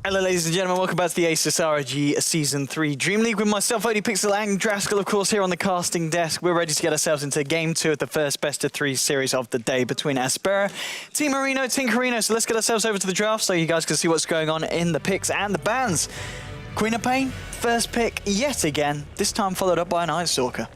Hello ladies and gentlemen, welcome back to the ASUS ROG Season 3 Dream League with myself, ODPixel, and Draskell, of course, here on the casting desk. We're ready to get ourselves into Game 2 of the first best-of-3 series of the day between aSpera, Team Marino, Tinkerino. So let's get ourselves over to the draft so you guys can see what's going on in the picks and the bans. Queen of Pain, first pick yet again, this time followed up by an Iron Stalker.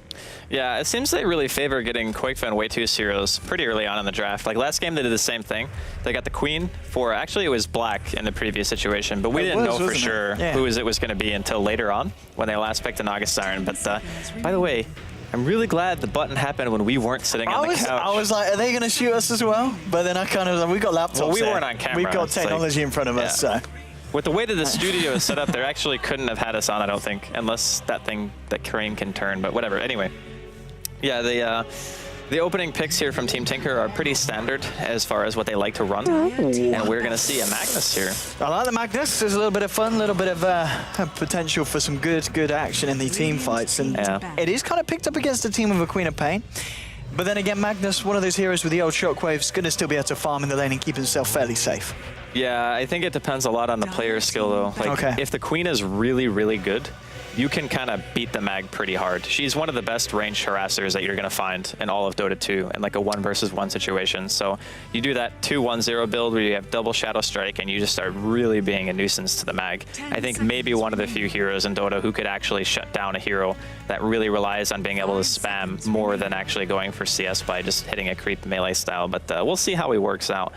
Yeah, it seems they really favor getting Qualifier and way too heroes pretty early on in the draft. Like last game, they did the same thing. They got the Queen for, actually it was Black in the previous situation, but we didn't know for sure who it was going to be until later on when they last picked an August Siren. But by the way, I'm really glad the button happened when we weren't sitting on the couch. I was like, are they going to shoot us as well? But then I kind of, we got laptops. Well, we weren't on camera. We've got technology in front of us, so. With the way that the studio is set up, they actually couldn't have had us on, I don't think, unless that crane can turn, but whatever. Anyway. Yeah, the opening picks here from Team Tinker are pretty standard as far as what they like to run. And we're going to see a Magnus here. I like the Magnus. There's a little bit of fun, a little bit of potential for some good action in the team fights. And it is kind of picked up against a team of a Queen of Pain. But then again, Magnus, one of those heroes with the old shockwaves, going to still be able to farm in the lane and keep himself fairly safe. Yeah, I think it depends a lot on the player's skill, though. Like, if the Queen is really, really good, you can kind of beat the Mag pretty hard. She's one of the best ranged harassers that you're going to find in all of Dota 2 in like a 1 versus 1 situation. So you do that 2-1-0 build where you have double Shadow Strike and you just start really being a nuisance to the Mag. I think maybe one of the few heroes in Dota who could actually shut down a hero that really relies on being able to spam more than actually going for CS by just hitting a creep melee style. But we'll see how he works out.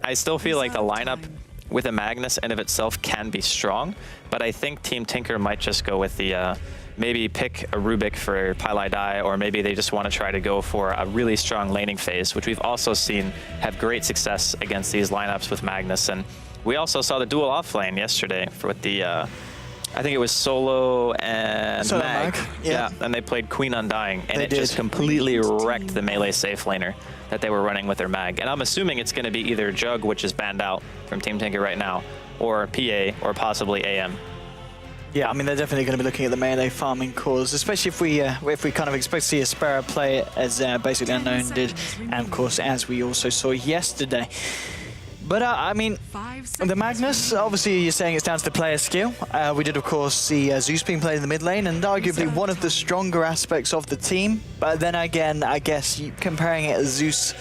I still feel like the lineup with a Magnus in of itself can be strong, but I think Team Tinker might just go with the maybe pick a Rubik for Pylai Die, or maybe they just want to try to go for a really strong laning phase, which we've also seen have great success against these lineups with Magnus. And we also saw the dual off lane yesterday with the I think it was Solo and Mag. Yeah, and they played Queen Undying, and it just completely wrecked the melee safe laner that they were running with their Mag. And I'm assuming it's going to be either Jug, which is banned out from Team Tinker right now, or PA, or possibly AM. Yeah, I mean, they're definitely going to be looking at the melee farming cause, especially if we kind of expect to see aSpera play it as basically Unknown did, and of course, as we also saw yesterday. But, I mean, the Magnus, obviously you're saying it's down to the player skill. We did, of course, see Zeus being played in the mid lane, and arguably one of the stronger aspects of the team. But then again, I guess comparing it as Zeus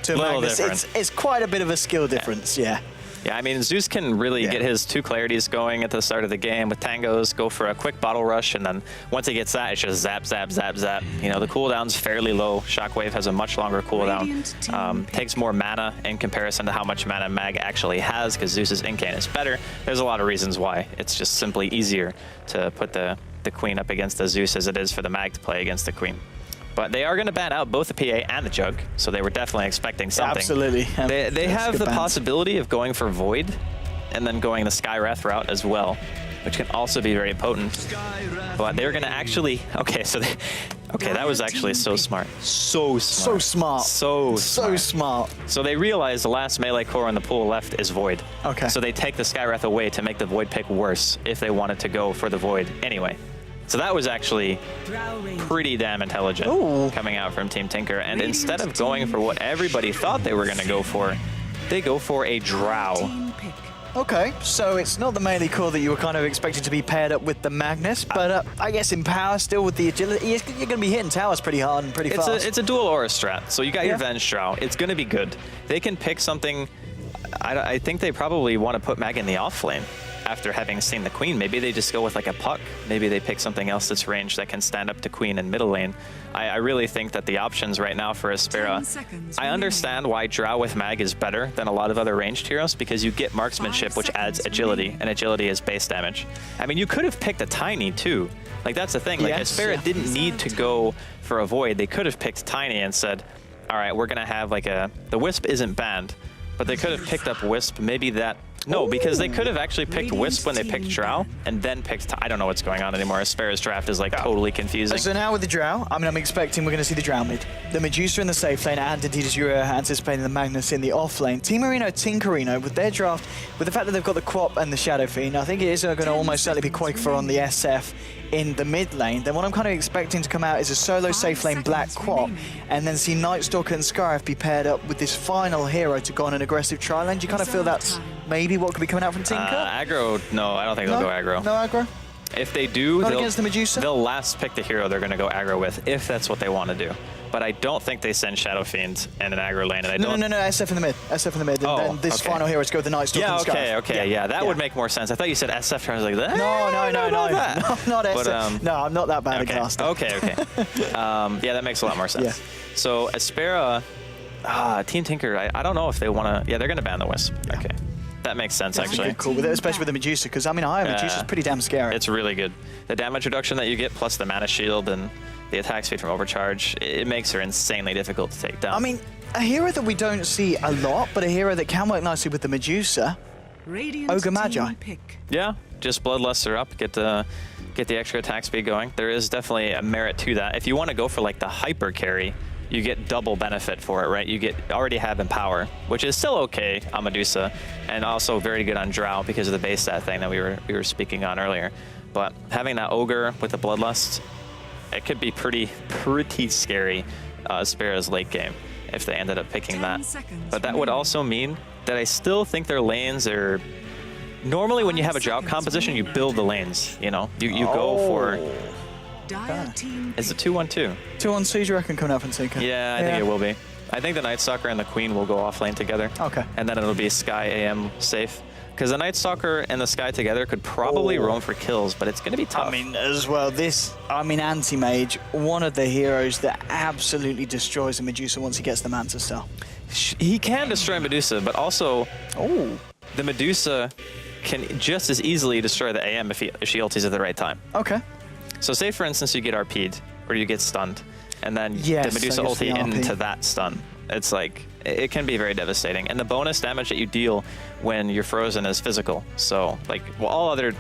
to Magnus, it's quite a bit of a skill difference, yeah. Yeah, I mean, Zeus can really get his 2 clarities going at the start of the game with tangos, go for a quick bottle rush, and then once he gets that, it's just zap, zap, zap, zap. You know, the cooldown's fairly low. Shockwave has a much longer cooldown. Takes more mana in comparison to how much mana Mag actually has, because Zeus's incan is better. There's a lot of reasons why. It's just simply easier to put the Queen up against the Zeus as it is for the Mag to play against the Queen. But they are going to ban out both the PA and the Jug, so they were definitely expecting something. Absolutely. They have the possibility of going for Void and then going the Skywrath route as well, which can also be very potent. But they're going to actually... Okay, so that was actually so smart. So smart. So smart. So they realize the last melee core in the pool left is Void. Okay. So they take the Skywrath away to make the Void pick worse if they wanted to go for the Void anyway. So that was actually pretty damn intelligent coming out from Team Tinker. And instead of going for what everybody thought they were going to go for, they go for a Drow. Okay, so it's not the melee core that you were kind of expecting to be paired up with the Magnus, but I guess in power still with the agility, you're going to be hitting towers pretty hard and pretty fast. It's a dual aura strat, so you got your Venge Drow. It's going to be good. They can pick something. I think they probably want to put Mag in the off lane. After having seen the Queen, maybe they just go with like a Puck. Maybe they pick something else that's ranged that can stand up to Queen in middle lane. I really think that the options right now for aSpera, I understand why Drow with Mag is better than a lot of other ranged heroes, because you get marksmanship, which adds agility, and agility is base damage. I mean, you could have picked a Tiny too. Like, that's the thing. Like, aSpera didn't need to go for a Void. They could have picked Tiny and said, all right, we're going to have like the Wisp isn't banned, but they could have picked up Wisp, maybe that. No, because they could have actually picked Wisp when they picked Drow, and then picked... I don't know what's going on anymore. aSpera's draft is, like, totally confusing. So now with the Drow, I mean, I'm expecting we're going to see the Drow mid. The Medusa in the safe lane, and indeed as you were anticipating, the Magnus in the off lane. Team Marino, Tinkerino, with their draft, with the fact that they've got the Quap and the Shadow Fiend, I think it is going to almost certainly be Qualifier on the SF in the mid lane. Then what I'm kind of expecting to come out is a solo safe lane Black Quap, and then see Night Stalker and Scarif be paired up with this final hero to go on an aggressive trial, and you kind of feel that's maybe what could be coming out from Tinker? Aggro, no, I don't think they'll go aggro. No aggro? If they do, Not against the Medusa? They'll last pick the hero they're going to go aggro with, if that's what they want to do. But I don't think they send Shadow Fiend in an aggro lane. And I don't... No, SF in the mid. SF in the mid. And then this final hero is go with the Night Stalker. Yeah, okay, yeah. That would make more sense. I thought you said SF. I was like, no. No, not SF. But, no, I'm not that bad at casting. Okay. Yeah, that makes a lot more sense. Yeah. So aSpera, Team Tinker, I don't know if they want to... Yeah, they're going to ban the Wisp. Yeah. Okay. That makes sense, actually. Cool with it, especially with the Medusa, because I mean, Medusa's pretty damn scary. It's really good. The damage reduction that you get, plus the mana shield and the attack speed from overcharge, it makes her insanely difficult to take down. I mean, a hero that we don't see a lot, but a hero that can work nicely with the Medusa, Ogre Magi. Yeah, just Bloodlust her up, get the extra attack speed going. There is definitely a merit to that. If you want to go for like the hyper carry, you get double benefit for it, right? You already have Empower, which is still okay on Medusa, and also very good on Drow because of the base stat thing that we were speaking on earlier. But having that Ogre with the Bloodlust, it could be pretty scary aSpera's late game if they ended up picking that. But that would also mean that I still think their lanes are... Normally when you have a Drow composition, you build the lanes, you know? You go for... Is it 2-1-2? 2-1-2, you reckon, coming out from Tinker? Yeah, I think it will be. I think the Night Stalker and the Queen will go off lane together. Okay. And then it'll be Sky AM safe. Because the Night Stalker and the Sky together could probably roam for kills, but it's going to be tough. I mean, as well, Anti-Mage, one of the heroes that absolutely destroys the Medusa once he gets the Manta Star. He can destroy Medusa, but also the Medusa can just as easily destroy the AM if she ultis at the right time. Okay. So say, for instance, you get RP'd, or you get stunned, and then the Medusa ulti into that stun. It's like, it can be very devastating. And the bonus damage that you deal when you're frozen is physical. So, like, well, all other...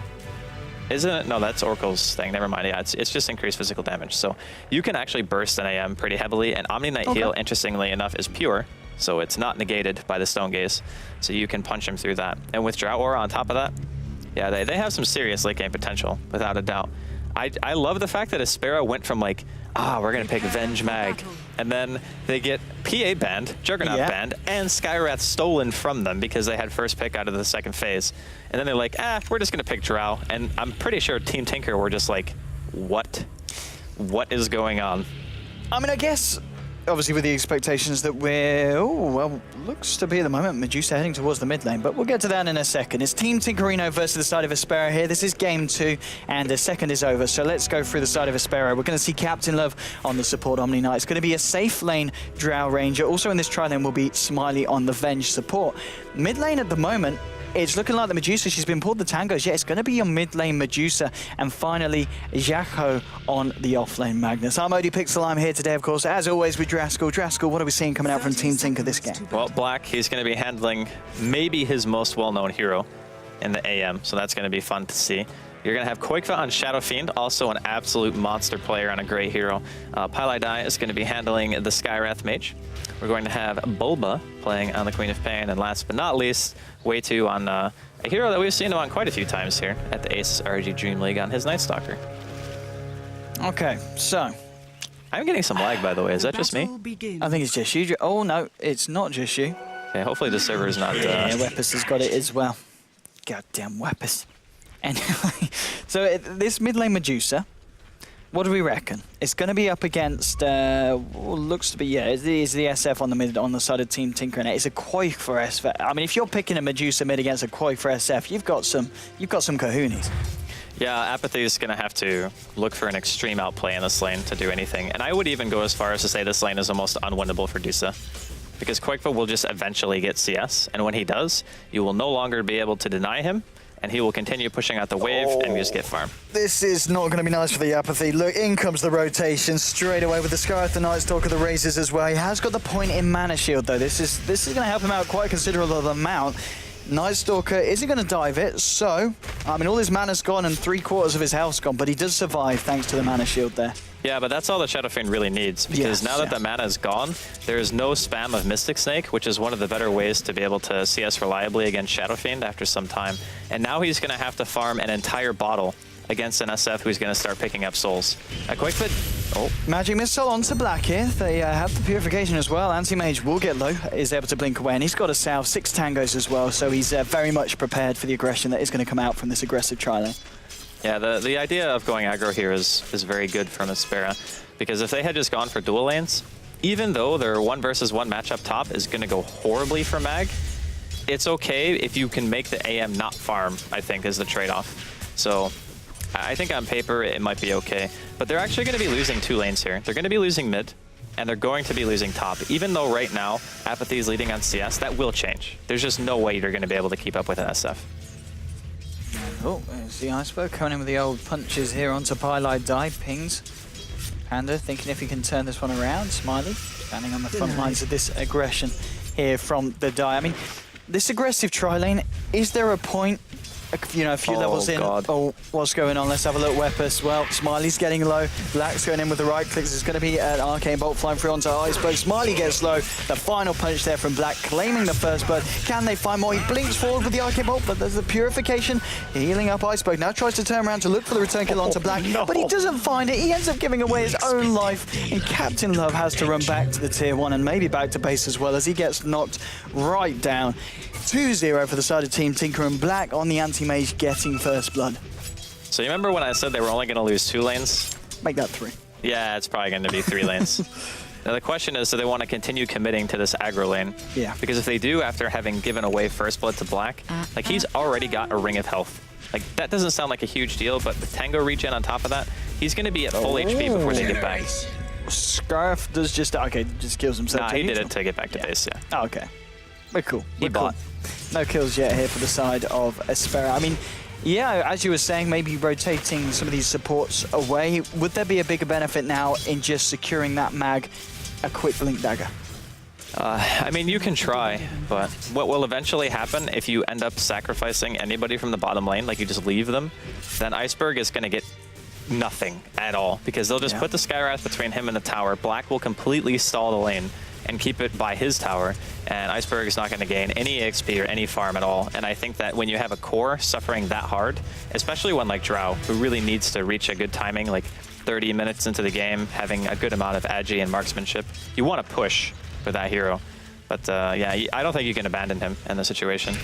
Isn't it? No, that's Oracle's thing. Never mind. Yeah, it's just increased physical damage. So you can actually burst an AM pretty heavily, and Omni Knight Heal, interestingly enough, is pure. So it's not negated by the Stone Gaze. So you can punch him through that. And with Drought Aura on top of that, yeah, they have some serious late game potential, without a doubt. I love the fact that aSpera went from like, we're going to pick Venge Mag, and then they get PA banned, Juggernaut banned, and Skywrath stolen from them because they had first pick out of the second phase. And then they're like, we're just going to pick Drow. And I'm pretty sure Team Tinker were just like, what? What is going on? I mean, I guess... Obviously, with the expectations that looks to be at the moment Medusa heading towards the mid lane, but we'll get to that in a second. It's Team Tinkerino versus the side of aSpera here. This is game 2, and the second is over. So let's go through the side of aSpera. We're going to see Captain Love on the support Omni Knight. It's going to be a safe lane Drow Ranger. Also in this tri-lane will be Smiley on the Venge support. Mid lane at the moment, it's looking like the Medusa, she's been pulled the tangos. Yeah, it's going to be your mid lane Medusa. And finally, Jaco on the off lane Magnus. I'm ODPixel, I'm here today, of course, as always, with Draskell. Draskell, what are we seeing coming out from Team Tinker this game? Well, Black, he's going to be handling maybe his most well-known hero in the AM, so that's going to be fun to see. You're going to have Qualifier on Shadow Fiend, also an absolute monster player on a great hero. Pylai Dai is going to be handling the Skywrath Mage. We're going to have Bulba playing on the Queen of Pain, and last but not least, Way2 on a hero that we've seen him on quite a few times here at the ASUS ROG DreamLeague on his Night Stalker. Okay, so... I'm getting some lag, by the way. Is that just me? I think it's just you. Oh, no, it's not just you. Okay, hopefully the server is not... Yeah, Weapus has got it as well. Goddamn Weapus. Anyway, so this mid lane Medusa, what do we reckon? It's going to be up against, looks to be, it is the SF on the mid, on the side of Team Tinker, and it's a Qualifier SF. I mean, if you're picking a Medusa mid against a Qualifier SF, you've got some kahoonies. Yeah, Apathy is going to have to look for an extreme outplay in this lane to do anything. And I would even go as far as to say this lane is almost unwinnable for Dusa. Because Qualifier will just eventually get CS, and when he does, you will no longer be able to deny him, and he will continue pushing out the wave and just get farm. This is not going to be nice for the Apathy. Look, in comes the rotation straight away with the Skywrath, the Night Stalker, the Razors as well. He has got the point in Mana Shield, though. This is going to help him out quite a considerable amount. Night Stalker isn't going to dive it, so, I mean, all his mana's gone and 3/4 of his health's gone, but he does survive thanks to the Mana Shield there. Yeah, but that's all the Shadow Fiend really needs, because now that the mana is gone, there is no spam of Mystic Snake, which is one of the better ways to be able to CS reliably against Shadow Fiend after some time. And now he's going to have to farm an entire bottle against an SF who's going to start picking up souls. A quick fit. Oh. Magic Missile onto Black here. They have the Purification as well. Anti-Mage will get low, is able to blink away, and he's got a salve, 6 tangos as well, so he's very much prepared for the aggression that is going to come out from this aggressive tri-lane. Yeah, the idea of going aggro here is very good from aSpera, because if they had just gone for dual lanes, even though their 1 versus 1 match up top is going to go horribly for Mag, it's okay if you can make the AM not farm, I think, is the trade-off. So I think on paper it might be okay, but they're actually going to be losing 2 lanes here. They're going to be losing mid, and they're going to be losing top. Even though right now Apathy is leading on CS, that will change. There's just no way you're going to be able to keep up with an SF. Oh, there's the iceberg coming in with the old punches here onto Pylite dive, pings. Panda thinking if he can turn this one around. Smiley standing on the front lines of this aggression here from the die. I mean, this aggressive tri-lane, is there a point, you know, a few levels in? God. Oh, what's going on? Let's have a look. Weapus. Well, Smiley's getting low. Black's going in with the right clicks. It's going to be an Arcane Bolt flying through onto Iceberg. Smiley gets low. The final punch there from Black, claiming the first blood. Can they find more? He blinks forward with the Arcane Bolt, but there's the Purification. Healing up Iceberg. Now tries to turn around to look for the return kill onto Black, but he doesn't find it. He ends up giving away his own life, and Captain Love has to run back to the tier 1 and maybe back to base as well as he gets knocked right down. 2-0 for the side of Team Tinker, and Black on the anti-mage getting first blood. So you remember when I said they were only going to lose 2 lanes? Make that 3. Yeah, it's probably going to be 3 lanes. Now the question is, do they want to continue committing to this aggro lane? Yeah. Because if they do, after having given away first blood to Black, like he's already got a ring of health. Like that doesn't sound like a huge deal, but the Tango regen on top of that, he's going to be at full HP before they get back. Scarf does just, okay, just kills himself. Nah, he did it to get back to base, yeah. Oh, okay. We're cool. He bought. Cool. No kills yet here for the side of aSpera. I mean, yeah, as you were saying, maybe rotating some of these supports away. Would there be a bigger benefit now in just securing that mag, a quick blink dagger? I mean, you can try, but what will eventually happen if you end up sacrificing anybody from the bottom lane, like you just leave them, then Iceberg is going to get nothing at all, because they'll just put the Skywrath between him and the tower. Black will completely stall the lane and keep it by his tower, and Iceberg is not going to gain any XP or any farm at all. And I think that when you have a core suffering that hard, especially one like Drow, who really needs to reach a good timing, like 30 minutes into the game, having a good amount of agi and marksmanship, you want to push for that hero. But yeah, I don't think you can abandon him in the situation.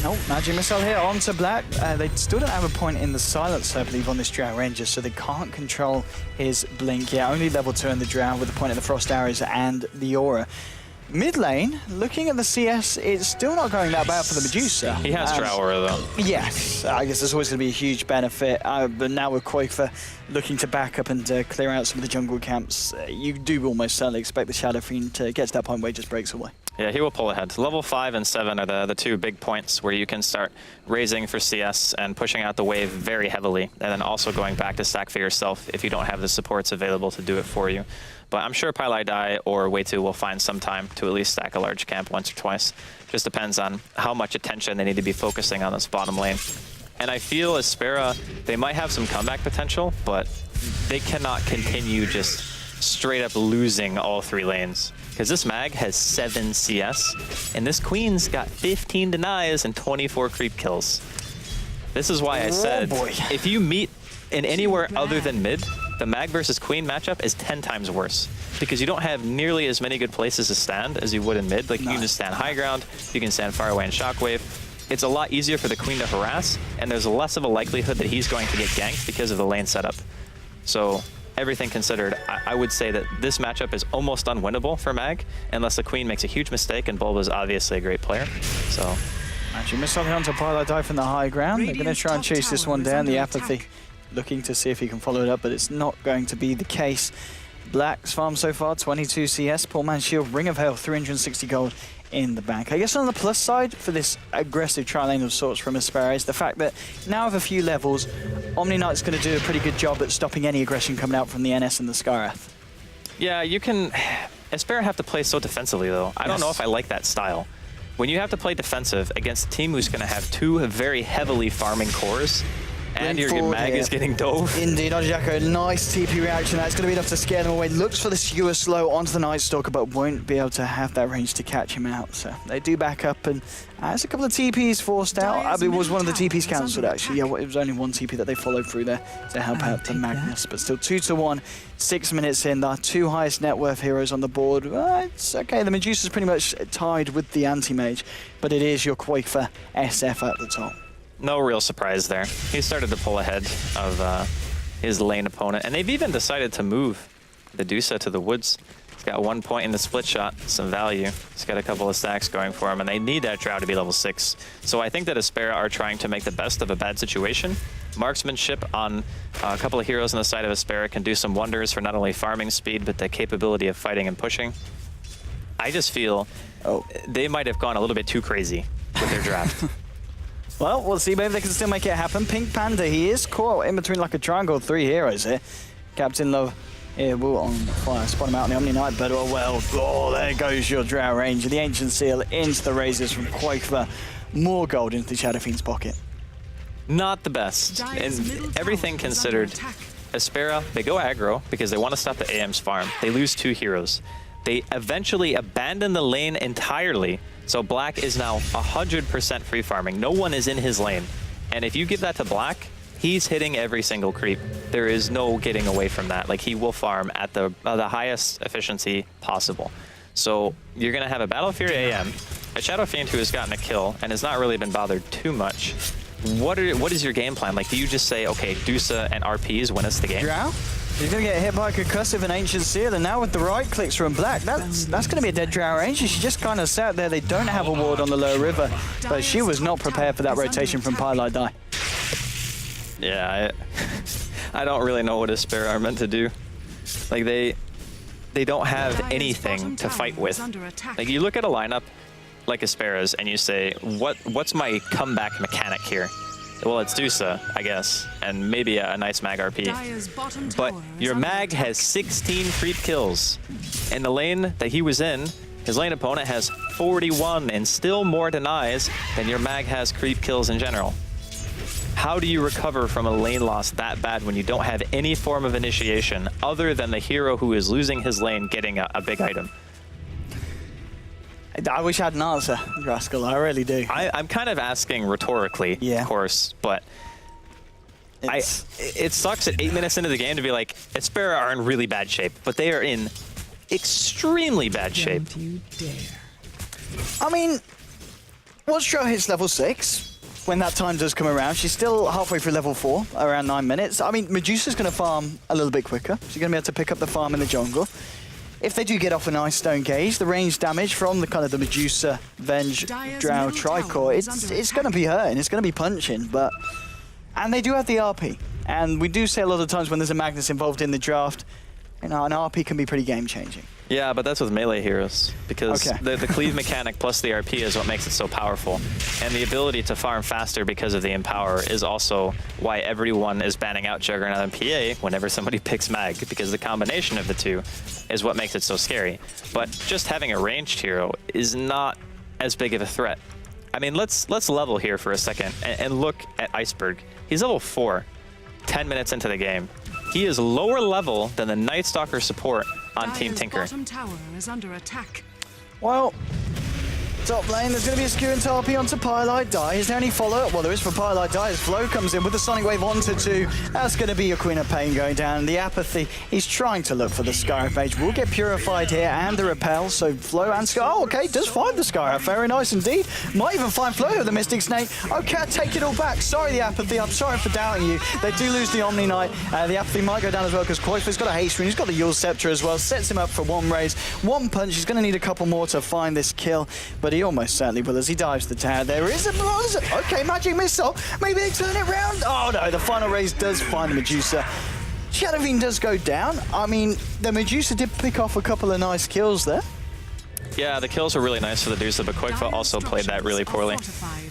Oh, Magic Missile here onto Black. They still don't have a point in the silence, I believe, on this Drow Ranger, so they can't control his blink. Yeah, only level 2 in the Drow with the point in the Frost Arrows and the Aura. Mid lane, looking at the CS, it's still not going that bad for the Medusa. He has Drow Aura, though. Yes, I guess there's always going to be a huge benefit. But now with Qualifier looking to back up and clear out some of the jungle camps, you do almost certainly expect the Shadow Fiend to get to that point where he just breaks away. Yeah, he will pull ahead. Level 5 and 7 are the 2 big points where you can start raising for CS and pushing out the wave very heavily, and then also going back to stack for yourself if you don't have the supports available to do it for you. But I'm sure Pylai Dai or Wei2 will find some time to at least stack a large camp once or twice. Just depends on how much attention they need to be focusing on this bottom lane. And I feel aSpera, they might have some comeback potential, but they cannot continue just straight up losing all 3 lanes. Because this mag has 7 CS, and this Queen's got 15 denies and 24 creep kills. This is why I said, if you meet in anywhere other than mid, the mag versus Queen matchup is 10 times worse. Because you don't have nearly as many good places to stand as you would in mid. Like, you can just stand high ground, you can stand far away in Shockwave. It's a lot easier for the Queen to harass, and there's less of a likelihood that he's going to get ganked because of the lane setup. So, everything considered, I would say that this matchup is almost unwinnable for Mag, unless the Queen makes a huge mistake, and Bulba's obviously a great player. So, actually missed something onto Pylai Dai from the high ground. They're going to try and chase this one down. The Apathy looking to see if he can follow it up, but it's not going to be the case. Black's farm so far, 22 CS, Poor Man's Shield, Ring of Hell, 360 gold in the bank. I guess on the plus side for this aggressive tri-lane of sorts from aSpera is the fact that now with a few levels, Omni Knight's going to do a pretty good job at stopping any aggression coming out from the NS and the Skywrath. Yeah, you can... aSpera have to play so defensively, though. I don't know if I like that style. When you have to play defensive against a team who's going to have 2 very heavily farming cores, And your mag is getting dove. Indeed, Ojako, nice TP reaction. That's going to be enough to scare them away. Looks for the skewer slow onto the Night Stalker, but won't be able to have that range to catch him out. So they do back up, and there's a couple of TPs forced out. I believe it was one of the TPs cancelled, actually. Yeah, it was only one TP that they followed through there to help out the Magnus. But still 2-1, 6 minutes in. Our two highest net worth heroes on the board. It's okay. The Medusa's pretty much tied with the Anti-Mage, but it is your Qualifier SF at the top. No real surprise there. He started to pull ahead of his lane opponent, and they've even decided to move the Dusa to the woods. He's got 1 point in the split shot, some value. He's got a couple of stacks going for him, and they need that Drow to be level 6. So I think that aSpera are trying to make the best of a bad situation. Marksmanship on a couple of heroes on the side of aSpera can do some wonders for not only farming speed, but the capability of fighting and pushing. I just feel they might have gone a little bit too crazy with their draft. Well, we'll see. Maybe they can still make it happen. Pink Panda, he is caught in between like a triangle of 3 heroes here. Captain Love will on fire. Spot him out on the Omni Knight, but there goes your Drow range. The Ancient Seal into the razors from Qualifier. More gold into the Shadow Fiend's pocket. Not the best. And everything considered, aSpera, they go aggro because they want to stop the AM's farm. They lose 2 heroes. They eventually abandon the lane entirely. So Black is now 100% free farming. No one is in his lane. And if you give that to Black, he's hitting every single creep. There is no getting away from that. Like, he will farm at the highest efficiency possible. So you're going to have a Battle Fury AM, a Shadow Fiend who has gotten a kill and has not really been bothered too much. What is your game plan? Like, do you just say, okay, Dusa and RPs win us the game? Drow? He's going to get hit by a concussive and Ancient Seal, and now with the right clicks from Black, that's going to be a dead Drow range. She just kind of sat there. They don't have a ward on the lower river, but she was not prepared for that rotation from Pylite Die. Yeah, I don't really know what aSpera are meant to do. Like, they don't have anything to fight with. Like, you look at a lineup like aSpera's and you say, what's my comeback mechanic here? Well, it's Dusa, I guess, and maybe a nice mag RP. But your mag has 16 creep kills. In the lane that he was in, his lane opponent has 41 and still more denies than your mag has creep kills in general. How do you recover from a lane loss that bad when you don't have any form of initiation other than the hero who is losing his lane getting a big item? I wish I had an answer, Rascal. I really do. I'm kind of asking rhetorically, of course, but it sucks at 8 minutes into the game to be like, aSpera are in really bad shape, but they are in extremely bad shape. I mean, once Drow hits level 6, when that time does come around, she's still halfway through level 4, around 9 minutes. I mean, Medusa's going to farm a little bit quicker. She's going to be able to pick up the farm in the jungle. If they do get off an Ice Stone Gauge, the range damage from the kind of the Medusa, Venge, Drow, Tricore, it's going to be hurting, it's going to be punching, but... And they do have the RP, and we do say a lot of times when there's a Magnus involved in the draft, you know, an RP can be pretty game-changing. Yeah, but that's with melee heroes, because the cleave mechanic plus the RP is what makes it so powerful. And the ability to farm faster because of the Empower is also why everyone is banning out Juggernaut and PA whenever somebody picks Mag, because the combination of the two is what makes it so scary. But just having a ranged hero is not as big of a threat. I mean, let's level here for a second and look at Iceberg. He's level 4, 10 minutes into the game. He is lower level than the Night Stalker support on Team Tinker. Bottom tower is under attack. Well, top lane, there's going to be a skew into RP onto Pylite Die. Is there any follow-up? Well, there is for Pylite Die as Flow comes in with the Sonic Wave onto 2. That's going to be your Queen of Pain going down. The Apathy, he's trying to look for the Scarab Mage. Will get Purified here and the Repel, so Flow and Scar. Oh, okay, does find the Scarab. Very nice indeed. Might even find Flow with the Mystic Snake. Okay, I take it all back. Sorry, the Apathy. I'm sorry for doubting you. They do lose the Omni Knight. The Apathy might go down as well because Qualifier's got a haste rune. He's got the Yule Scepter as well. Sets him up for one raise, one punch. He's going to need a couple more to find this kill, but he almost certainly will as he dives the tower. There is a... Okay, Magic Missile. Maybe they turn it round. Oh no, the final raise does find the Medusa. Shadow Fiend does go down. I mean, the Medusa did pick off a couple of nice kills there. Yeah, the kills were really nice for the Medusa, but Qualifier also played that really poorly.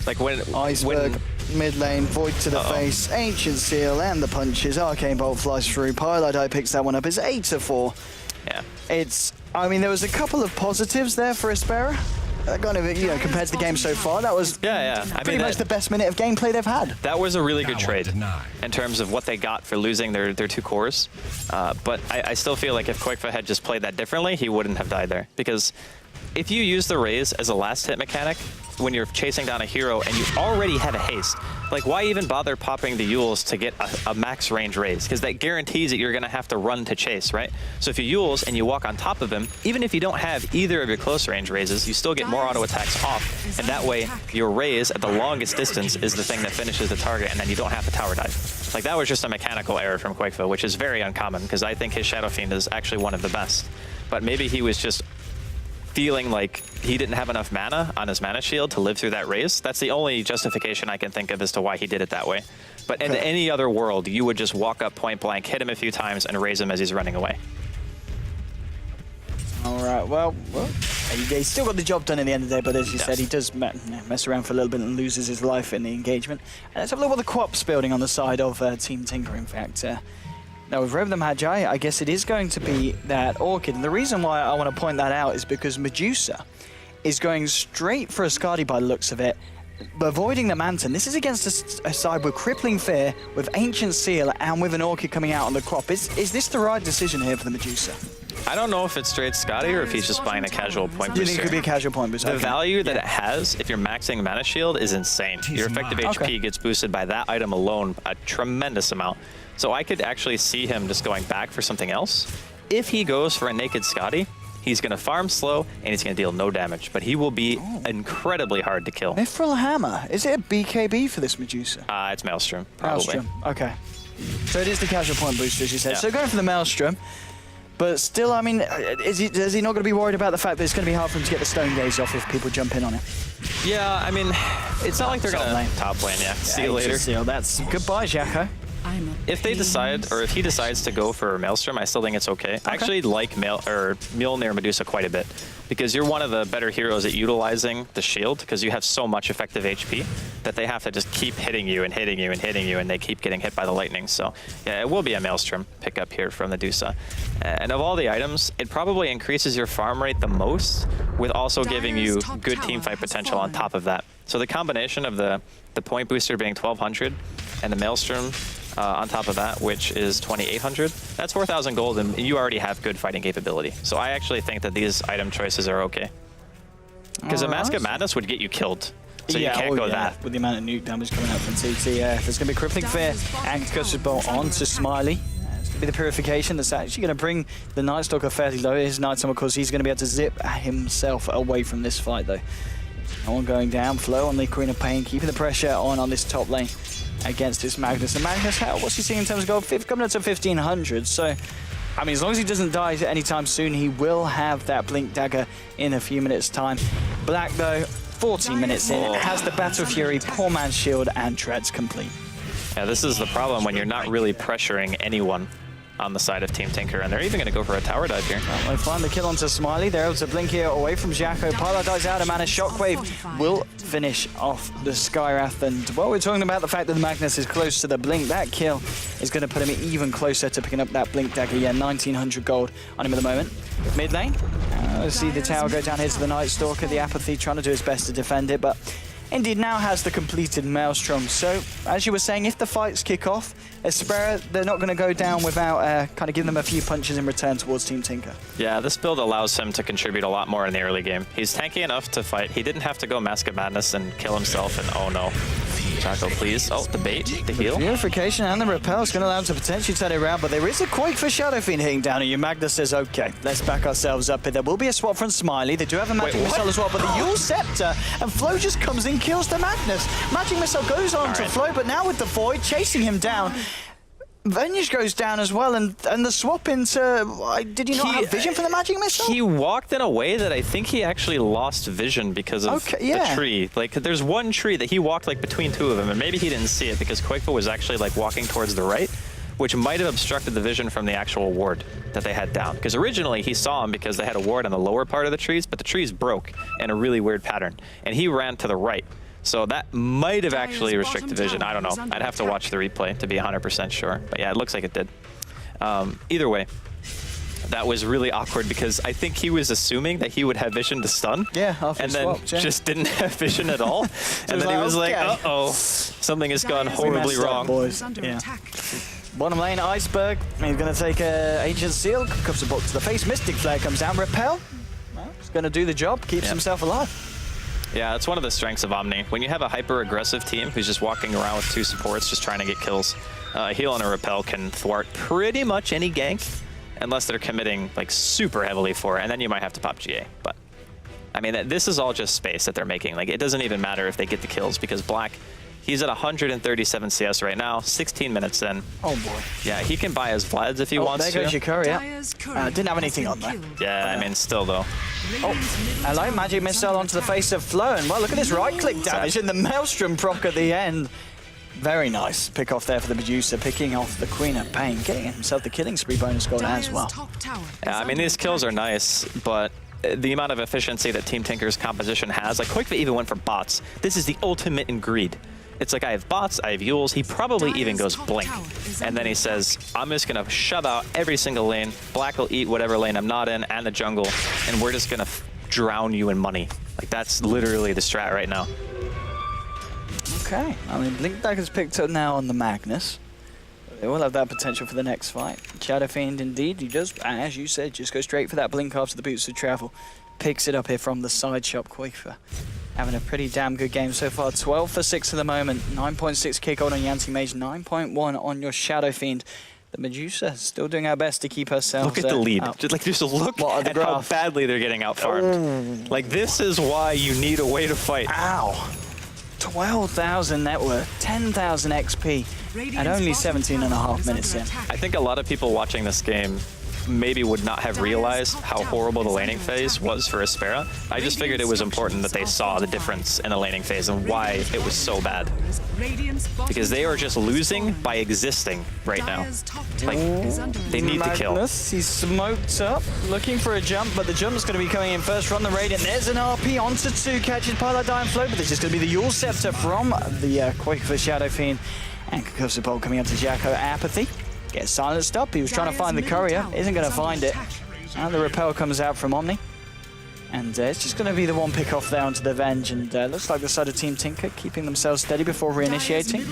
Like when... Iceberg, mid lane, Void to the face, Ancient Seal, and the punches. Arcane Bolt flies through. Pylite Eye picks that one up. It's 8-4. Yeah. It's... I mean, there was a couple of positives there for aSpera. kind of, you know, compared to the game so far, that was pretty much the best minute of gameplay they've had. That was a really good trade in terms of what they got for losing their 2 cores. But I still feel like if Qualifier had just played that differently, he wouldn't have died there. Because if you use the raise as a last hit mechanic when you're chasing down a hero and you already have a haste, like why even bother popping the Yules to get a max range raise? Because that guarantees that you're going to have to run to chase, right? So if you Yules and you walk on top of him, even if you don't have either of your close range raises, you still get more auto attacks off, and that way your raise at the longest distance is the thing that finishes the target, and then you don't have to tower dive. Like that was just a mechanical error from Qualifier, which is very uncommon because I think his Shadow Fiend is actually one of the best. But maybe he was just feeling like he didn't have enough mana on his mana shield to live through that raise. That's the only justification I can think of as to why he did it that way. But in any other world, you would just walk up point blank, hit him a few times, and raise him as he's running away. All right, well, he still got the job done in the end of the day, but as you said, he does mess around for a little bit and loses his life in the engagement. And let's have a look at what the co-op's building on the side of Team Tinker, in fact. Now, with Rev the Magi, I guess it is going to be that Orchid. And the reason why I want to point that out is because Medusa is going straight for a Skadi by the looks of it, avoiding the Manton. This is against a side with Crippling Fear, with Ancient Seal, and with an Orchid coming out on the crop. Is this the right decision here for the Medusa? I don't know if it's straight Skadi or if he's just buying a casual point booster. You think it could be a casual point booster? The value that it has, if you're maxing Mana Shield, is insane. Your effective HP gets boosted by that item alone a tremendous amount. So I could actually see him just going back for something else. If he goes for a naked Skadi, he's going to farm slow and he's going to deal no damage, but he will be incredibly hard to kill. Mithril Hammer. Is it a BKB for this Medusa? It's Maelstrom, probably. Maelstrom, okay. So it is the casual point booster, as you said. Yeah. So going for the Maelstrom, but still, I mean, is he not going to be worried about the fact that it's going to be hard for him to get the Stone Gaze off if people jump in on him? Yeah, I mean, it's not like they're going to top lane, See you later. That's goodbye, Jacko. If they decide, or if he decides to go for Maelstrom, I still think it's okay. I actually like Mjolnir Medusa quite a bit, because you're one of the better heroes at utilizing the shield, because you have so much effective HP that they have to just keep hitting you and hitting you and hitting you, and they keep getting hit by the lightning. So yeah, it will be a Maelstrom pickup here from Medusa. And of all the items, it probably increases your farm rate the most, with also giving you good teamfight potential on top of that. So the combination of the point booster being 1200 and the Maelstrom on top of that, which is 2,800. That's 4,000 gold, and you already have good fighting capability. So I actually think that these item choices are okay. Because a Mask of Madness would get you killed. So you can't go that. With the amount of nuke damage coming out from TT, if there's going to be Crippling Fear and Cursed Bolt on to Smiley. It's going to be the Purification that's actually going to bring the Night Stalker fairly low. His Nighttime, of course, he's going to be able to zip himself away from this fight, though. No one going down. Flow on the Queen of Pain, keeping the pressure on this top lane against this Magnus. And Magnus, what's he seeing in terms of gold? Coming up to 1,500. So, I mean, as long as he doesn't die anytime soon, he will have that Blink Dagger in a few minutes' time. Black, though, 14 minutes in, has the Battle Fury, Poor Man's Shield, and Treads complete. Yeah, this is the problem when you're not really pressuring anyone on the side of Team Tinker, and they're even going to go for a tower dive here. Well, they find the kill onto Smiley. They're able to blink here away from Jacko. Pilot dies out, and Mana Shockwave will finish off the Skyrath. And while we're talking about the fact that the Magnus is close to the blink, that kill is going to put him even closer to picking up that blink dagger. Yeah, 1,900 gold on him at the moment. Mid lane, see the tower go down here to the Night Stalker. The Apathy trying to do his best to defend it, but Indeed now has the completed Maelstrom. So, as you were saying, if the fights kick off, aSpera, they're not going to go down without kind of giving them a few punches in return towards Team Tinker. Yeah, this build allows him to contribute a lot more in the early game. He's tanky enough to fight. He didn't have to go Mask of Madness and kill himself, and oh no. Jacko, please. Oh, the bait, the heal. Purification and the repel is going to allow him to potentially turn it around, but there is a Quake for Shadow Fiend hitting down, and Magnus says, okay, let's back ourselves up. There will be a swap from Smiley. They do have a Magic Missile as well, but the Yule Scepter, and Flo just comes in, kills the Magnus. Magic Missile goes on to Flo, but now with the Void chasing him down, Venush goes down as well, and the swap into... did he not have vision for the Magic Missile? He walked in a way that I think he actually lost vision because of the tree. Like, there's one tree that he walked like between two of them, and maybe he didn't see it because Quakeful was actually like walking towards the right, which might have obstructed the vision from the actual ward that they had down. Because originally he saw him because they had a ward on the lower part of the trees, but the trees broke in a really weird pattern, and he ran to the right. So that might have actually restricted vision. I don't know. I'd have to watch the replay to be 100% sure. But yeah, it looks like it did. Either way, that was really awkward because I think he was assuming that he would have vision to stun. Yeah, and then swapped, yeah. just didn't have vision at all. And then he was like, uh-oh, something has gone horribly wrong. Boys. Yeah. Bottom lane, Iceberg. He's going to take Ancient Seal, cups the book to the face. Mystic Flare comes down. Repel. Well, he's going to do the job, keeps himself alive. Yeah, that's one of the strengths of Omni. When you have a hyper-aggressive team who's just walking around with 2 supports just trying to get kills, a heal and a repel can thwart pretty much any gank, unless they're committing like super heavily for it, and then you might have to pop GA. But I mean, this is all just space that they're making. Like, it doesn't even matter if they get the kills because Black, he's at 137 CS right now, 16 minutes in. Oh boy. Yeah, he can buy his Vlads if he wants to. There goes your courier. Didn't have anything on there. Yeah, I mean, still though. Oh, hello, Magic Missile onto the face of Flo, and well, look at this right-click damage in the Maelstrom proc at the end. Very nice pick off there for the Medusa, picking off the Queen of Pain, getting himself the killing spree bonus goal as well. Yeah, I mean, these kills are nice, but the amount of efficiency that Team Tinker's composition has, like Qualifier even went for bots. This is the ultimate in greed. It's like, I have bots, I have Yules, he probably even goes blink. And then he says, I'm just gonna shut out every single lane, Black will eat whatever lane I'm not in, and the jungle, and we're just gonna drown you in money. Like, that's literally the strat right now. Okay, I mean, Blink Dagger's picked up now on the Magnus. They will have that potential for the next fight. Shadow Fiend, indeed, he does, as you said, just go straight for that blink after the boots of travel. Picks it up here from the side shop. Qualifier having a pretty damn good game so far. 12 for 6 at the moment. 9.6 kick on Yanti Mage, 9.1 on your Shadow Fiend. The Medusa still doing our best to keep ourselves. Look at the lead. Just look at how badly they're getting outfarmed. Like, this is why you need a way to fight. Ow. 12,000 net worth, 10,000 XP, and only 17.5 minutes in. I think a lot of people watching this game maybe would not have realized how horrible the laning phase was for aSpera. I just figured it was important that they saw the difference in the laning phase and why it was so bad. Because they are just losing by existing right now. Like, they need to kill. He's smoked up, looking for a jump, but the jump's going to be coming in first from the Radiant. There's an RP onto 2, catches Pilot Die and Flow, but there's just going to be the Yule Scepter from the Qualifier Shadow Fiend. And Concussive Bolt coming up to Jacko. Apathy gets silenced up. He was trying to find the courier, isn't going to find it. And the repel comes out from Omni. And it's just going to be the one pick off there onto the Venge. And looks like the side of Team Tinker keeping themselves steady before reinitiating.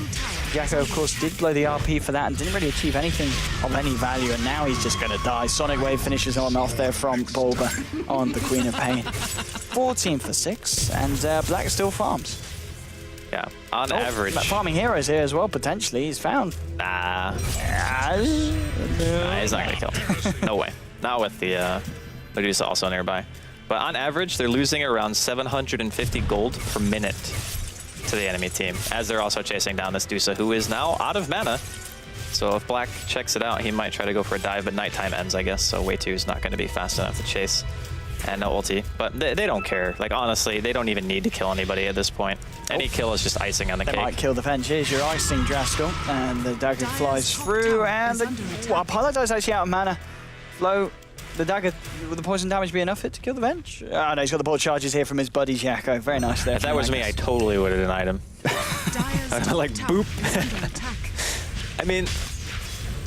Jacko, of course, did blow the RP for that and didn't really achieve anything of any value. And now he's just going to die. Sonic Wave finishes on off there from Bulba on the Queen of Pain. 14 for 6. And Black still farms. Yeah, on average. Farming heroes here as well, potentially. He's found. Nah, he's not going to kill. No way. Not with the Medusa also nearby. But on average, they're losing around 750 gold per minute to the enemy team, as they're also chasing down this Medusa, who is now out of mana. So if Black checks it out, he might try to go for a dive, but nighttime ends, I guess. So Way 2 is not going to be fast enough to chase. And no ulti, but they don't care. Like, honestly, they don't even need to kill anybody at this point. Any kill is just icing on the cake. They might kill the Venge. Here's your icing, Draskell. And the dagger flies through, and the Pilot Die's actually out of mana. Flow, the dagger, will the poison damage be enough for it to kill the Venge? Oh, no, he's got the bolt charges here from his buddy, Jacko. Very nice there. If that was me, I totally would have denied him. Like, boop. I mean,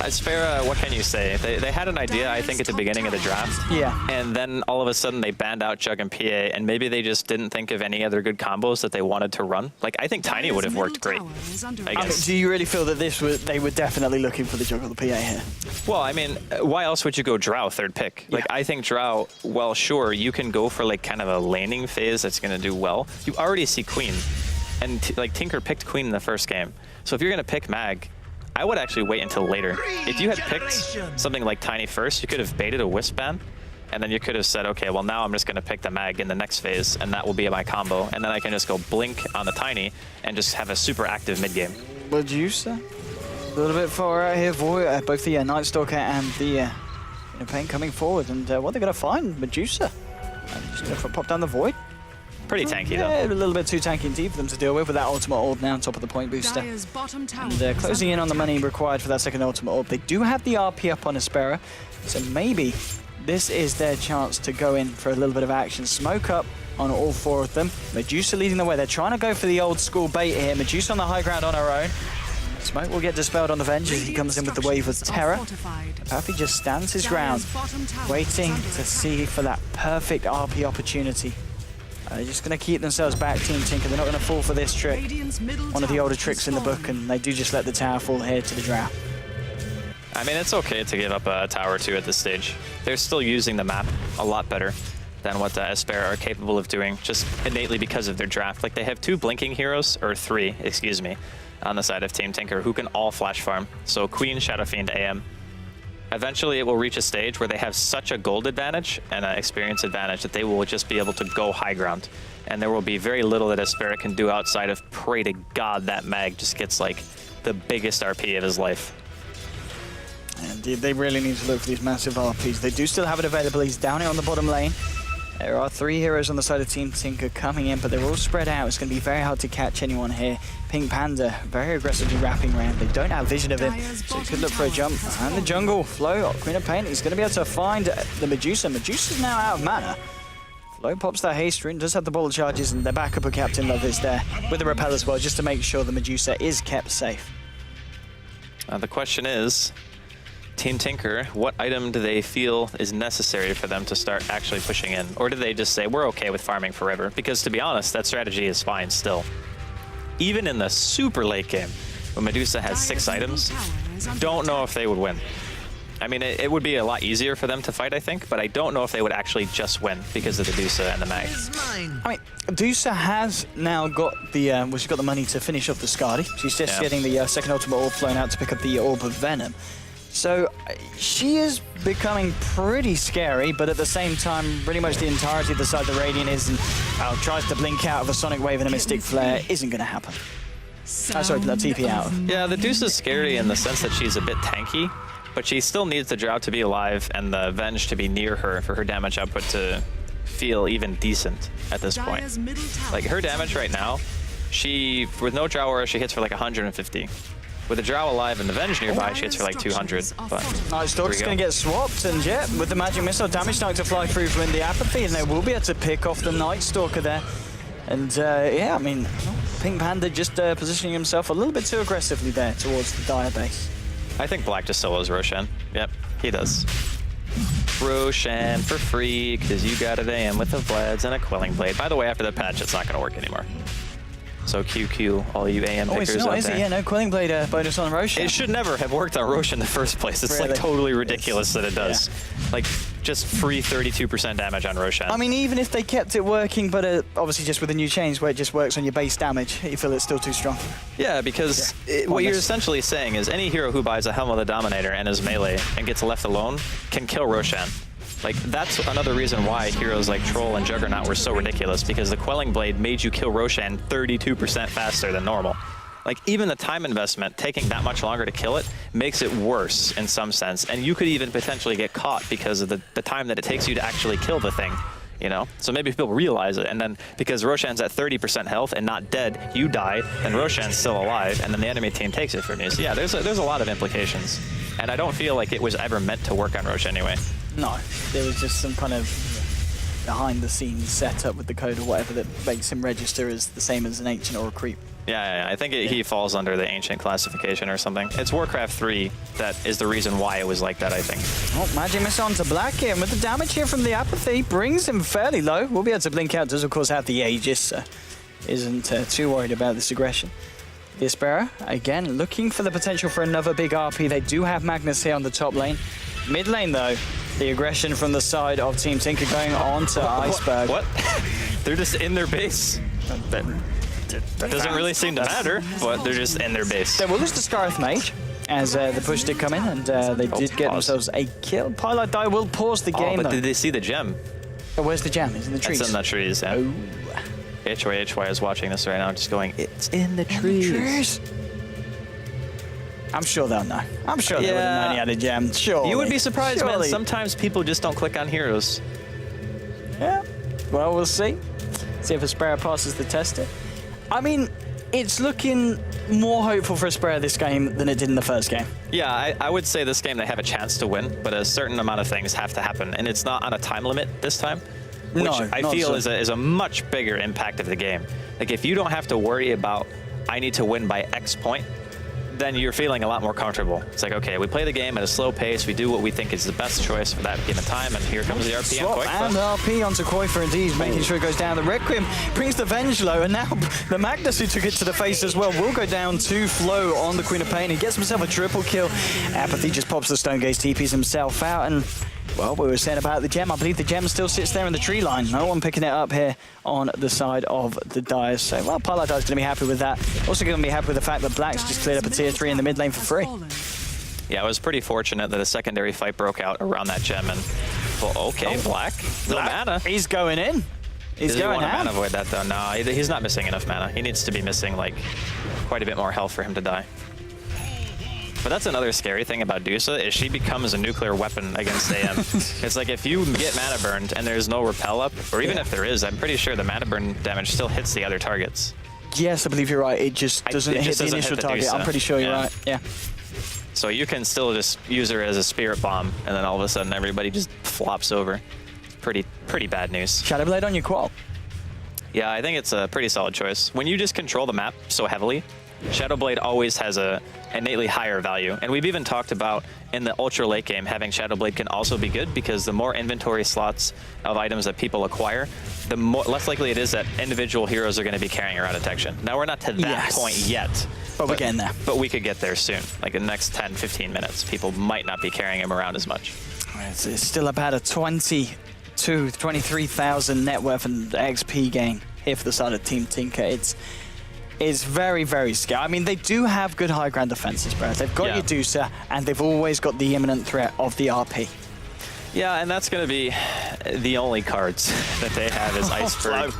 aSpera, what can you say? They had an idea, I think, at the beginning of the draft. Yeah. And then all of a sudden they banned out Jug and PA, and maybe they just didn't think of any other good combos that they wanted to run. Like, I think Tiny would have worked great, I guess. Do you really feel that they were definitely looking for the Jug or the PA here? Well, I mean, why else would you go Drow third pick? Like, I think Drow, well, sure, you can go for like kind of a laning phase that's going to do well. You already see Queen, and like Tinker picked Queen in the first game. So if you're going to pick Mag, I would actually wait until later. If you had picked something like Tiny first, you could have baited a Wisp ban, and then you could have said, okay, well now I'm just going to pick the Mag in the next phase, and that will be my combo, and then I can just go Blink on the Tiny and just have a super active mid game. Medusa, a little bit far out here for both the Night Stalker and the Pain coming forward, and what they're going to find, Medusa. Just going to pop down the Void. Pretty tanky, though. Yeah, a little bit too tanky indeed for them to deal with that ultimate orb now on top of the point booster. And closing in on the money required for that second ultimate orb. They do have the RP up on aSpera, so maybe this is their chance to go in for a little bit of action. Smoke up on all 4 of them. Medusa leading the way. They're trying to go for the old school bait here. Medusa on the high ground on her own. Smoke will get dispelled on the Venge as he comes in with the wave of terror. Pappy just stands his ground, waiting to see for that perfect RP opportunity. They're just going to keep themselves back, Team Tinker. They're not going to fall for this trick. One of the older tricks in the book, and they do just let the tower fall here to the Drow. I mean, it's okay to give up a tower or two at this stage. They're still using the map a lot better than what the aSpera are capable of doing, just innately because of their draft. Like, they have 2 blinking heroes, or 3, excuse me, on the side of Team Tinker, who can all flash farm. So Queen, Shadow Fiend, AM. Eventually, it will reach a stage where they have such a gold advantage and an experience advantage that they will just be able to go high ground. And there will be very little that aSpera can do outside of pray to God that Mag just gets, like, the biggest RP of his life. Indeed, they really need to look for these massive RPs. They do still have it available. He's down here on the bottom lane. There are 3 heroes on the side of Team Tinker coming in, but they're all spread out. It's going to be very hard to catch anyone here. Pink Panda very aggressively wrapping around. They don't have vision of him, so he could look for a jump. And the jungle, Flo, Queen of Pain, he's going to be able to find the Medusa. Medusa's now out of mana. Flo pops that haste rune, does have the ball charges, and their backup of Captain Love is there with the repel as well, just to make sure the Medusa is kept safe. The question is, Team Tinker, what item do they feel is necessary for them to start actually pushing in? Or do they just say, we're okay with farming forever? Because to be honest, that strategy is fine still. Even in the super late game, when Medusa has 6 items, don't know if they would win. I mean, it would be a lot easier for them to fight, I think, but I don't know if they would actually just win because of the Medusa and the Mag. I mean, Medusa has now got the, well, she's got the money to finish off the Skadi. She's just getting the second ultimate orb flown out to pick up the Orb of Venom. So she is becoming pretty scary, but at the same time, pretty much the entirety of the side the Radiant is and tries to blink out of a Sonic Wave and a Mystic Flare isn't going to happen. Oh, sorry, that TP out. Yeah, the Deuce is scary in the sense that she's a bit tanky, but she still needs the Drow to be alive and the Venge to be near her for her damage output to feel even decent at this point. Like, her damage right now, she, with no Drow Aura, she hits for like 150. With the Drow alive and the Venge nearby, she hits for like 200. But Night Stalker's going to get swapped, and yeah, with the Magic Missile, damage starting to fly through from the Apathy, and they will be able to pick off the Night Stalker there. And yeah, I mean, Pink Panda just positioning himself a little bit too aggressively there towards the Dire base. I think Black just solos Roshan. Yep, he does. Roshan for free, because you got it AM with the Vlads and a Quelling Blade. By the way, after the patch, it's not going to work anymore. So QQ, all you AM pickers it's not, out is there. it? Yeah, no Quelling Blade bonus on Roshan. It should never have worked on Roshan in the first place. It's really? like totally ridiculous that it does. Yeah. Like, just free 32% damage on Roshan. I mean, even if they kept it working, but obviously just with the new change where it just works on your base damage, you feel it's still too strong. Yeah, because what you're essentially saying is any hero who buys a Helm of the Dominator and is melee and gets left alone can kill Roshan. Like, that's another reason why heroes like Troll and Juggernaut were so ridiculous, because the Quelling Blade made you kill Roshan 32% faster than normal. Like, even the time investment, taking that much longer to kill it, makes it worse in some sense. And you could even potentially get caught because of the time that it takes you to actually kill the thing, you know? So maybe people realize it, and then because Roshan's at 30% health and not dead, you die, then Roshan's still alive, and then the enemy team takes it from you. So yeah, there's a lot of implications. And I don't feel like it was ever meant to work on Roshan anyway. No, there was just some kind of behind-the-scenes setup with the code or whatever that makes him register as the same as an Ancient or a Creep. Yeah, I think he falls under the Ancient classification or something. It's Warcraft 3 that is the reason why it was like that, I think. Oh, Magic Missile onto Black here, and with the damage here from the Apathy, brings him fairly low. We'll be able to blink out, does of course have the Aegis, so isn't too worried about this aggression. The aSpera, again, looking for the potential for another big RP. They do have Magnus here on the top lane. Mid lane, though, the aggression from the side of Team Tinker going on to Iceberg. What? They're just in their base. That doesn't really seem to matter, but they're just in their base. They will lose the Scarith Mage as the push did come in, and they did get themselves a kill. Pilot Die will pause the game, but though. did they see the gem? Oh, where's the gem? It's in the trees. It's in the trees, yeah. Oh. HY is watching this right now, just going, it's in the trees. I'm sure they'll know. I'm sure they would have known he had a gem. Surely. You would be surprised, man. Sometimes people just don't click on heroes. Yeah. Well, we'll see. See if aSpera passes the tester. I mean, it's looking more hopeful for aSpera this game than it did in the first game. Yeah, I would say this game they have a chance to win, but a certain amount of things have to happen, and it's not on a time limit this time. Which I feel is a much bigger impact of the game. Like, if you don't have to worry about, I need to win by X point, then you're feeling a lot more comfortable. It's like, okay, we play the game at a slow pace, we do what we think is the best choice for that given time, and here comes the RP and Qualifier. And RP onto Qualifier indeed, making sure it goes down. The Requiem brings the Venge low, and now the Magnus, who took it to the face as well, will go down to Flow on the Queen of Pain. He gets himself a triple kill. Apathy just pops the Stone Gaze, TPs himself out, and well, we were saying about the gem. I believe the gem still sits there in the tree line. No one picking it up here on the side of the Dyers. So, well, Pilot Dyer's going to be happy with that. Also going to be happy with the fact that Black's just cleared up a tier 3 in the mid lane for free. Yeah, it was pretty fortunate that a secondary fight broke out around that gem. And, well, okay, Black. No mana. He's going in. He's going in. Mana avoid that, though. No, he's not missing enough mana. He needs to be missing, like, quite a bit more health for him to die. But that's another scary thing about Dusa, is she becomes a nuclear weapon against AM. It's like if you get mana burned and there's no repel up, or even if there is, I'm pretty sure the mana burn damage still hits the other targets. Yes, I believe you're right. It just doesn't hit the initial target. I'm pretty sure you're right. Yeah. So you can still just use her as a spirit bomb, and then all of a sudden everybody just flops over. Pretty bad news. Shadowblade on your qual. Yeah, I think it's a pretty solid choice. When you just control the map so heavily, Shadowblade always has a innately higher value. And we've even talked about in the ultra late game having Shadowblade can also be good because the more inventory slots of items that people acquire, the less likely it is that individual heroes are going to be carrying around detection. Now we're not to that point yet. But we're getting there. But we could get there soon. Like in the next 10, 15 minutes, people might not be carrying him around as much. It's still about a 23,000 net worth and XP gain here for the side of Team Tinker. It's very, very scary. I mean, they do have good high ground defenses, bro. They've got your Dusa, and they've always got the imminent threat of the RP. Yeah, and that's going to be the only cards that they have is Iceberg.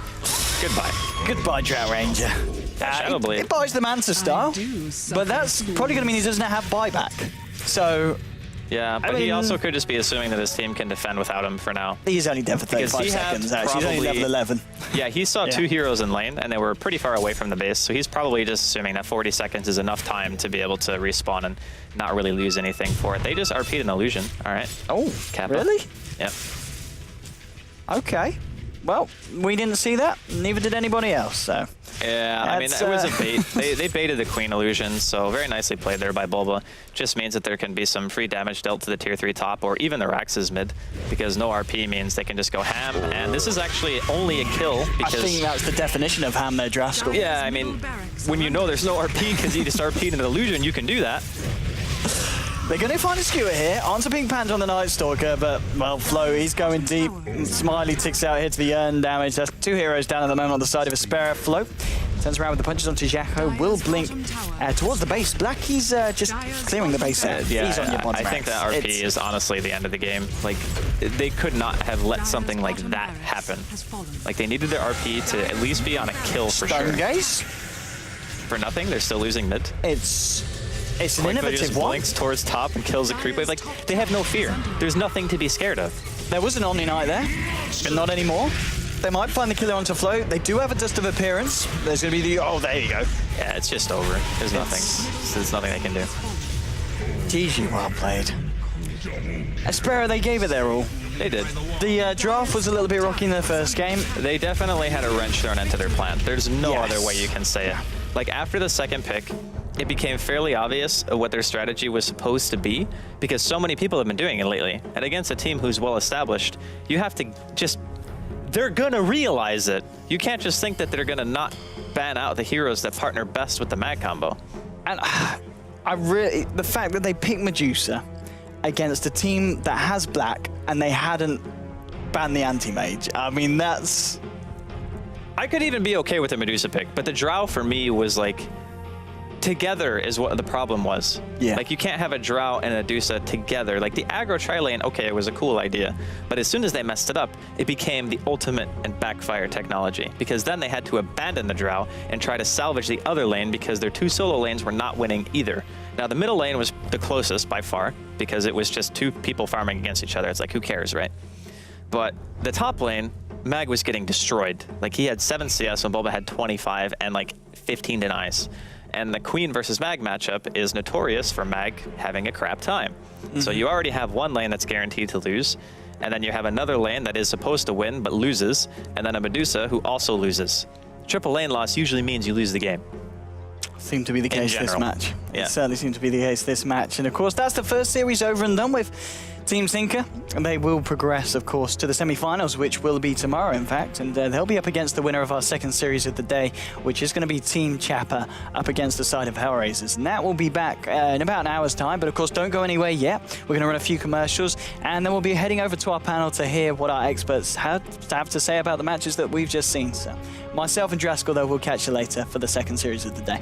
Goodbye. Goodbye, Drought Ranger. Shadowblade. It buys the Manta style, but that's probably going to mean he doesn't have buyback. So... Yeah, but he also could just be assuming that his team can defend without him for now. He's only dead for 35 seconds, actually. He's only level 11. Yeah, he saw two heroes in lane, and they were pretty far away from the base, so he's probably just assuming that 40 seconds is enough time to be able to respawn and not really lose anything for it. They just RP'd an illusion, all right? Oh, Kappa. Really? Yeah. Okay. Well, we didn't see that. Neither did anybody else, so... Yeah, I mean, it was a bait. They baited the Queen illusion, so very nicely played there by Bulba. Just means that there can be some free damage dealt to the tier 3 top or even the Rax's mid, because no RP means they can just go ham, and this is actually only a kill because... I think that's the definition of ham there, Draskell. Yeah, I mean, when you know there's no RP because you just RP'd an illusion, you can do that. They're going to find a skewer here. Onto Pink Panther on the Night Stalker, but, well, Flo, he's going deep. Smiley ticks out here to the earn damage. That's two heroes down at the moment on the side of aSpera. Flo turns around with the punches onto Jacko. Will blink towards the base. Black, he's just clearing the base there. Yeah, he's on your bottom. I think that RP is honestly the end of the game. Like, they could not have let something like that happen. Like, they needed their RP to at least be on a kill for sure. Stone Gaze? For nothing, they're still losing mid. It's an innovative one. Blinks towards top and kills the creep wave. Like, they have no fear. There's nothing to be scared of. There was an Omni Knight there, but not anymore. They might find the killer onto Flo. They do have a Dust of Appearance. There's going to be the... Oh, there you go. Yeah, it's just over. There's nothing. There's nothing they can do. GG, well played. aSpera, they gave it their all. They did. The draft was a little bit rocky in the first game. They definitely had a wrench thrown into their plan. There's no other way you can say it. Like, after the second pick, it became fairly obvious what their strategy was supposed to be because so many people have been doing it lately. And against a team who's well established, you have to just... They're gonna realize it. You can't just think that they're gonna not ban out the heroes that partner best with the mag combo. And the fact that they picked Medusa against a team that has Black and they hadn't banned the anti-mage, I mean, that's... I could even be okay with the Medusa pick, but the Drow for me was like, together is what the problem was. Yeah. Like, you can't have a Drow and a Medusa together. Like, the aggro tri-lane, okay, it was a cool idea, but as soon as they messed it up, it became the ultimate and backfire technology, because then they had to abandon the Drow and try to salvage the other lane because their two solo lanes were not winning either. Now, the middle lane was the closest by far, because it was just two people farming against each other. It's like, who cares, right? But the top lane, Mag was getting destroyed. Like, he had 7 CS when Bulba had 25 and like 15 denies. And the Queen versus Mag matchup is notorious for Mag having a crap time. So you already have one lane that's guaranteed to lose, and then you have another lane that is supposed to win but loses, and then a Medusa who also loses. Triple lane loss usually means you lose the game. Seemed to be the case this match. Yeah. It certainly seemed to be the case this match. And of course, that's the first series over and done with. Team Sinker, and they will progress, of course, to the semi-finals, which will be tomorrow, in fact, and they'll be up against the winner of our second series of the day, which is going to be Team Chapper up against the side of Hellraisers, and that will be back in about an hour's time. But of course, don't go anywhere yet. We're going to run a few commercials, and then we'll be heading over to our panel to hear what our experts have to say about the matches that we've just seen. So myself and Draskell, though, will catch you later for the second series of the day.